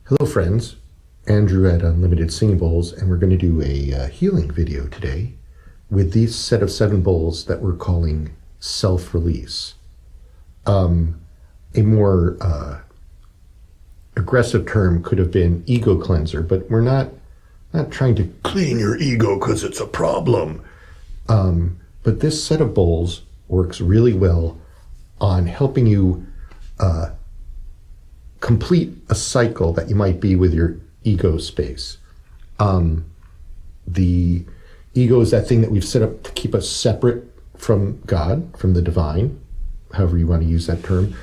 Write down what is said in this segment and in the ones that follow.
Hello friends, Andrew at Unlimited Singing Bowls, and we're going to do a healing video today with this set of 7 bowls that we're calling self-release. A more aggressive term could have been ego cleanser, but we're not trying to clean your ego because it's a problem. But this set of bowls works really well on helping you complete a cycle that you might be with your ego space. The ego is that thing that we've set up to keep us separate from God, from the divine, however you want to use that term.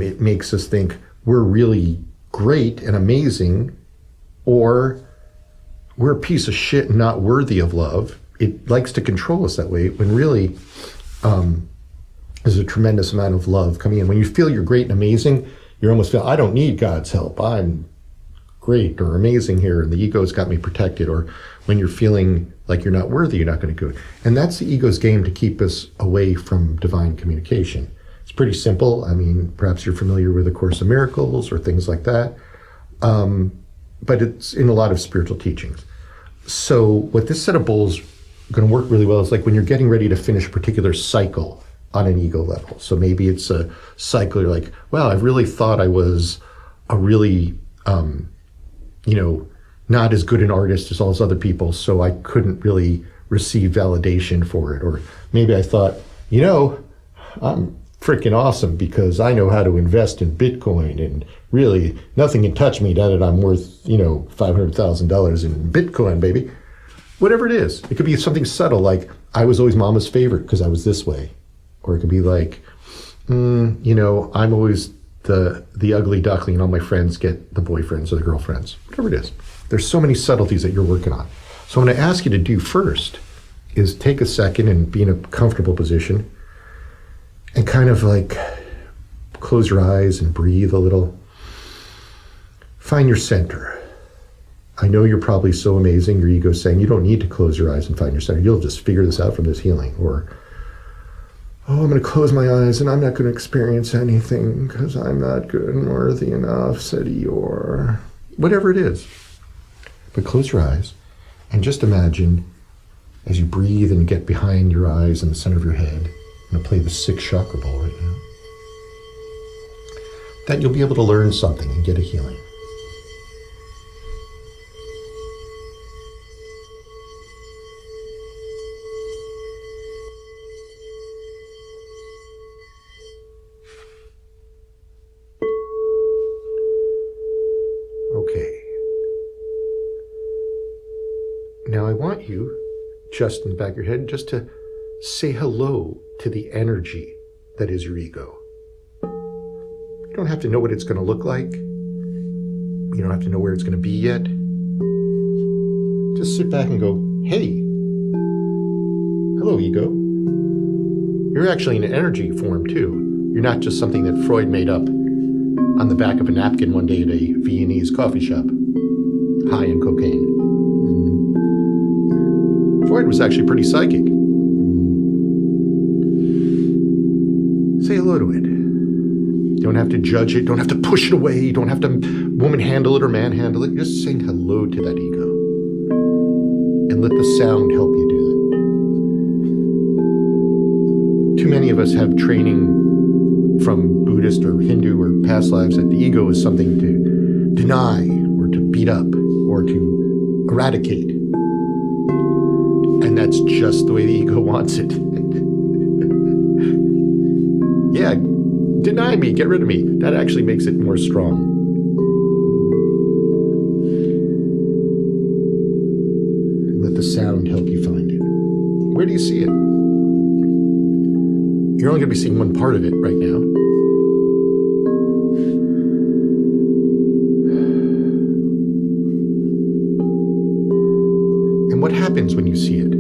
It makes us think we're really great and amazing, or we're a piece of shit and not worthy of love. It likes to control us that way, when really there's a tremendous amount of love coming in. When you feel you're great and amazing, you almost feel, I don't need God's help. I'm great or amazing here, and the ego's got me protected. Or when you're feeling like you're not worthy, you're not going to go. And that's the ego's game to keep us away from divine communication. It's pretty simple. I mean, perhaps you're familiar with A Course in Miracles or things like that. But it's in a lot of spiritual teachings. So what this set of bowls going to work really well is like when you're getting ready to finish a particular cycle on an ego level. So maybe it's a cycle, you're like, wow, I really thought I was a really, not as good an artist as all those other people, so I couldn't really receive validation for it. Or maybe I thought, I'm freaking awesome because I know how to invest in Bitcoin, and really nothing can touch me now that I'm worth, $500,000 in Bitcoin, baby. Whatever it is, it could be something subtle, like I was always mama's favorite because I was this way. Or it could be like, I'm always the ugly duckling and all my friends get the boyfriends or the girlfriends, whatever it is. There's so many subtleties that you're working on. So what I'm going to ask you to do first is take a second and be in a comfortable position and kind of like close your eyes and breathe a little. Find your center. I know you're probably so amazing, your ego's saying you don't need to close your eyes and find your center. You'll just figure this out from this healing. Or, oh, I'm going to close my eyes and I'm not going to experience anything because I'm not good and worthy enough, said Eeyore. Whatever it is. But close your eyes and just imagine as you breathe and get behind your eyes in the center of your head, I'm going to play the 6th chakra ball right now, that you'll be able to learn something and get a healing. Okay. Now I want you, just in the back of your head, just to say hello to the energy that is your ego. You don't have to know what it's going to look like. You don't have to know where it's going to be yet. Just sit back and go, hey, hello, ego. You're actually an energy form too. You're not just something that Freud made up on the back of a napkin one day at a Viennese coffee shop, high in cocaine. Freud was actually pretty psychic. Say hello to it. You don't have to judge it, don't have to push it away, you don't have to woman handle it or man handle it. You're just saying hello to that ego. And let the sound help you do that. Too many of us have training from Buddhist or Hindu or past lives that the ego is something to deny or to beat up or to eradicate. And that's just the way the ego wants it. Yeah, deny me, get rid of me. That actually makes it more strong. And let the sound help you find it. Where do you see it? You're only going to be seeing one part of it right now. And what happens when you see it?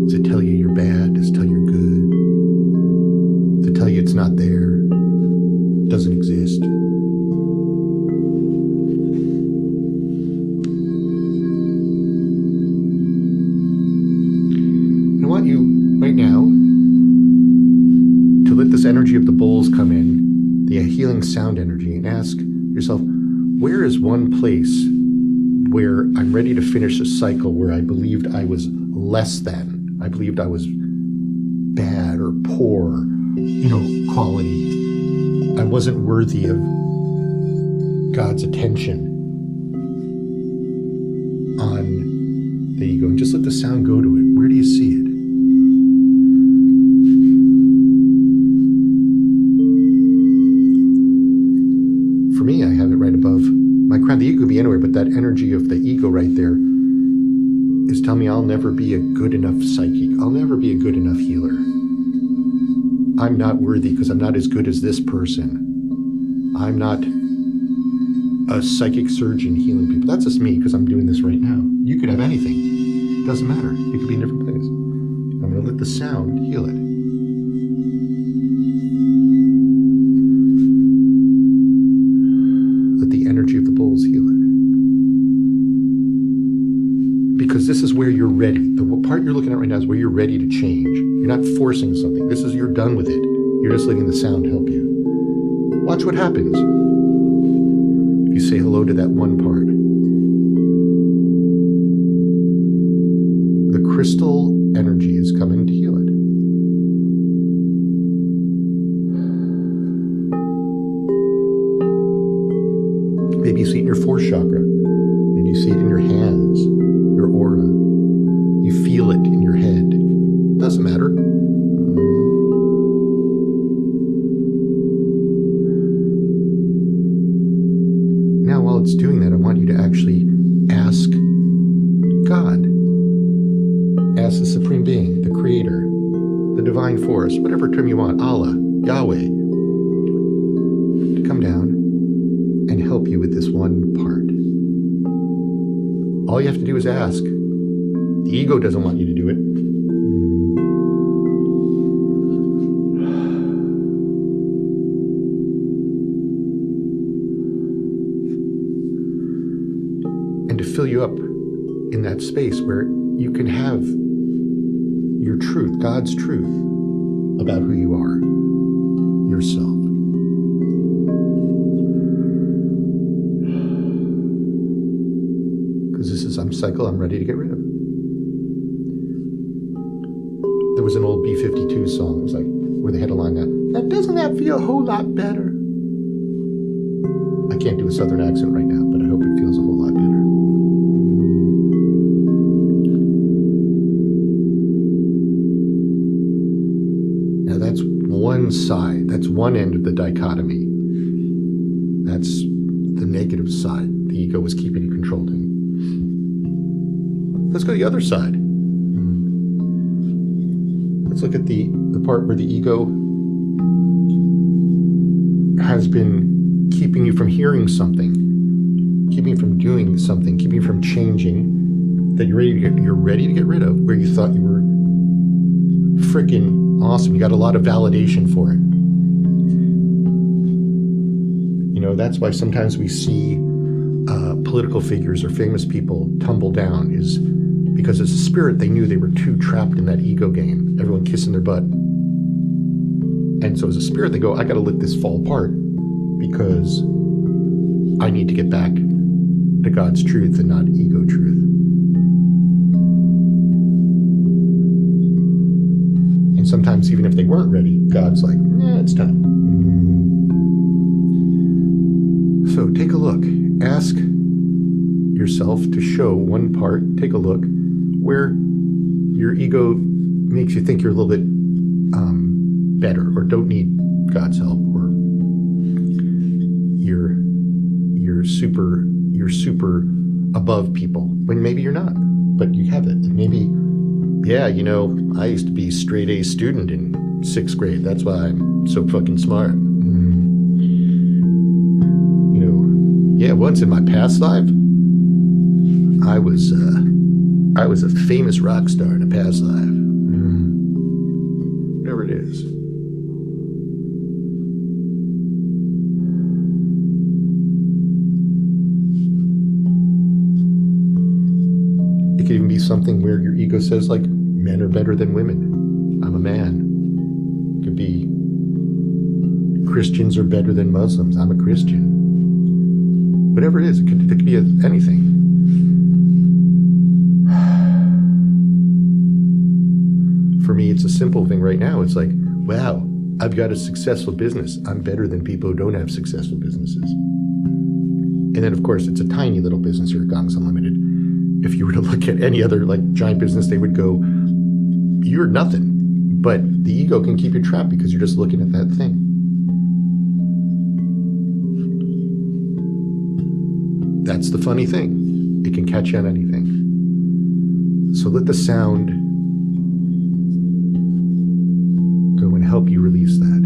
Does it tell you you're bad? Does it tell you you're good? Does it tell you it's not there? Doesn't exist? I want you right now to let this energy of the bowls come in the healing sound energy, and ask yourself, where is one place where I'm ready to finish a cycle where I believed I was less than, I believed I was bad or poor, quality. I wasn't worthy of God's attention on the ego. And just let the sound go to it. Where do you see it? For me, I have it right above my crown. The ego could be anywhere, but that energy of the ego right there is telling me I'll never be a good enough psychic. I'll never be a good enough healer. I'm not worthy because I'm not as good as this person. I'm not a psychic surgeon healing people. That's just me because I'm doing this right now. You could have anything. It doesn't matter. It could be in a different place. I'm going to let the sound heal it. Let the energy of the bowls heal it. Because this is where you're ready. The part you're looking at right now is where you're ready to change. You're not forcing something. This is, you're done with it. You're just letting the sound help you. Watch what happens. If you say hello to that one part. The crystal energy is coming to heal it. Maybe you see it in your fourth chakra. Maybe you see it in your hands, your aura. You feel it in your head. Doesn't matter. Now, while it's doing that, I want you to actually ask God. Ask the Supreme Being, the Creator, the Divine Force, whatever term you want, Allah, Yahweh, to come down and help you with this one part. All you have to do is ask. The ego doesn't want you to do it. And to fill you up in that space where you can have your truth, God's truth, about who you are, yourself. Because this is some cycle I'm ready to get rid of. There was an old B-52 song, it was like, where they had a line that doesn't that feel a whole lot better? I can't do a southern accent right now, but I hope it feels a whole lot better. Now that's one side, that's one end of the dichotomy. That's the negative side. The ego was keeping you controlled. Let's go to the other side. Let's look at the part where the ego has been keeping you from hearing something, keeping you from doing something, keeping you from changing, that you're ready to get rid of, where you thought you were freaking awesome. You got a lot of validation for it. That's why sometimes we see political figures or famous people tumble down, is because as a spirit, they knew they were too trapped in that ego game, everyone kissing their butt. And so as a spirit, they go, I got to let this fall apart because I need to get back to God's truth and not ego truth. And sometimes even if they weren't ready, God's like, it's time. So take a look. Ask yourself to show one part, take a look, where your ego makes you think you're a little bit better or don't need God's help, or you're super above people, when maybe you're not, but you have it. And maybe, I used to be a straight A student in 6th grade. That's why I'm so fucking smart. Once in my past life, I was a famous rock star in a past life. Whatever it is. It could even be something where your ego says, like, men are better than women. I'm a man. It could be Christians are better than Muslims. I'm a Christian. Whatever it is, it could be anything. For me, it's a simple thing right now. It's like, wow, I've got a successful business. I'm better than people who don't have successful businesses. And then, of course, it's a tiny little business here at Gongs Unlimited. If you were to look at any other like giant business, they would go, you're nothing. But the ego can keep you trapped because you're just looking at that thing. That's the funny thing. It can catch you on anything. So let the sound go and help you release that.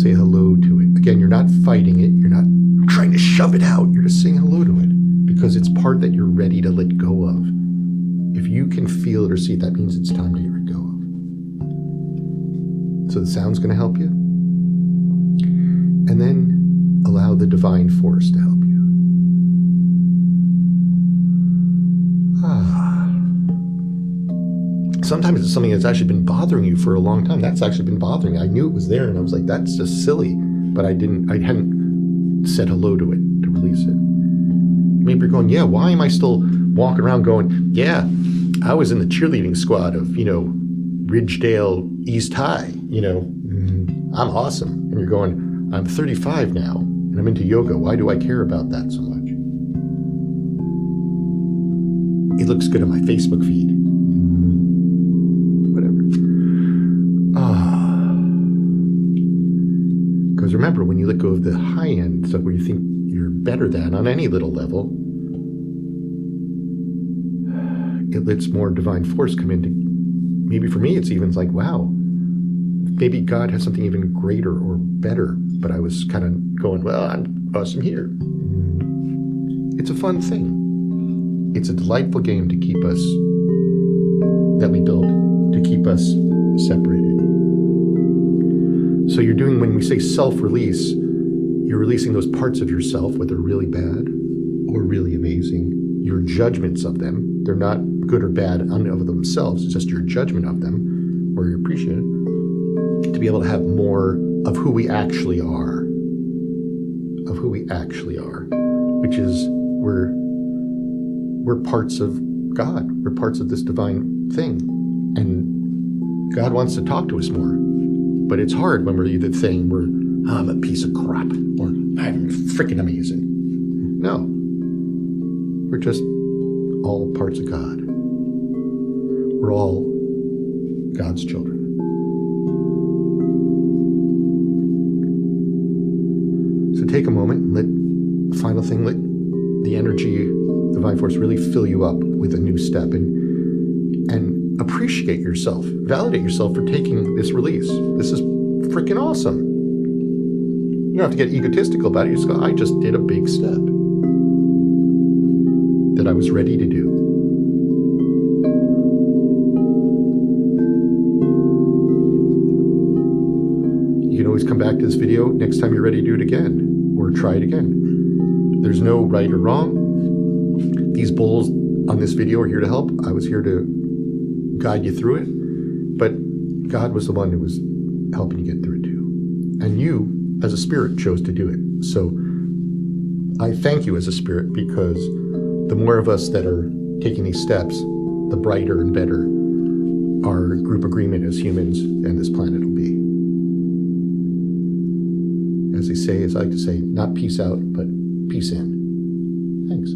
Say hello to it. Again, you're not fighting it. You're not trying to shove it out. You're just saying hello to it because it's part that you're ready to let go of. If you can feel it or see it, that means it's time to let go of. So the sound's going to help you. And then allow the divine force to help you. Sometimes it's something that's actually been bothering you for a long time. That's actually been bothering me. I knew it was there and I was like, that's just silly. But I hadn't said hello to it to release it. Maybe you're going, yeah, why am I still walking around going, yeah, I was in the cheerleading squad of, Ridgedale East High, I'm awesome. And you're going, I'm 35 now and I'm into yoga. Why do I care about that so much? It looks good on my Facebook feed. Because remember, when you let go of the high end, stuff where you think you're better than on any little level, it lets more divine force come into. Maybe for me, it's even like, wow, maybe God has something even greater or better. But I was kind of going, well, I'm awesome here. It's a fun thing. It's a delightful game to keep us, that we build, to keep us separated. So you're doing, when we say self-release, you're releasing those parts of yourself, whether really bad or really amazing, your judgments of them. They're not good or bad of themselves, it's just your judgment of them, or you appreciate it, to be able to have more of who we actually are. Of who we actually are, which is we're parts of God. We're parts of this divine thing. And God wants to talk to us more. But it's hard when we're either saying I'm a piece of crap or I'm freaking amazing. No. We're just all parts of God. We're all God's children. So take a moment, let the energy, divine force really fill you up with a new step and appreciate yourself, validate yourself for taking this release. This is freaking awesome. You don't have to get egotistical about it. You just go, I just did a big step that I was ready to do. You can always come back to this video next time you're ready to do it again, or try it again. There's no right or wrong. These bowls on this video are here to help. I was here to guide you through it, but God was the one who was helping you get through it too. And you, as a spirit, chose to do it. So I thank you as a spirit, because the more of us that are taking these steps, the brighter and better our group agreement as humans and this planet will be. As they say, as I like to say, not peace out, but peace in. Thanks.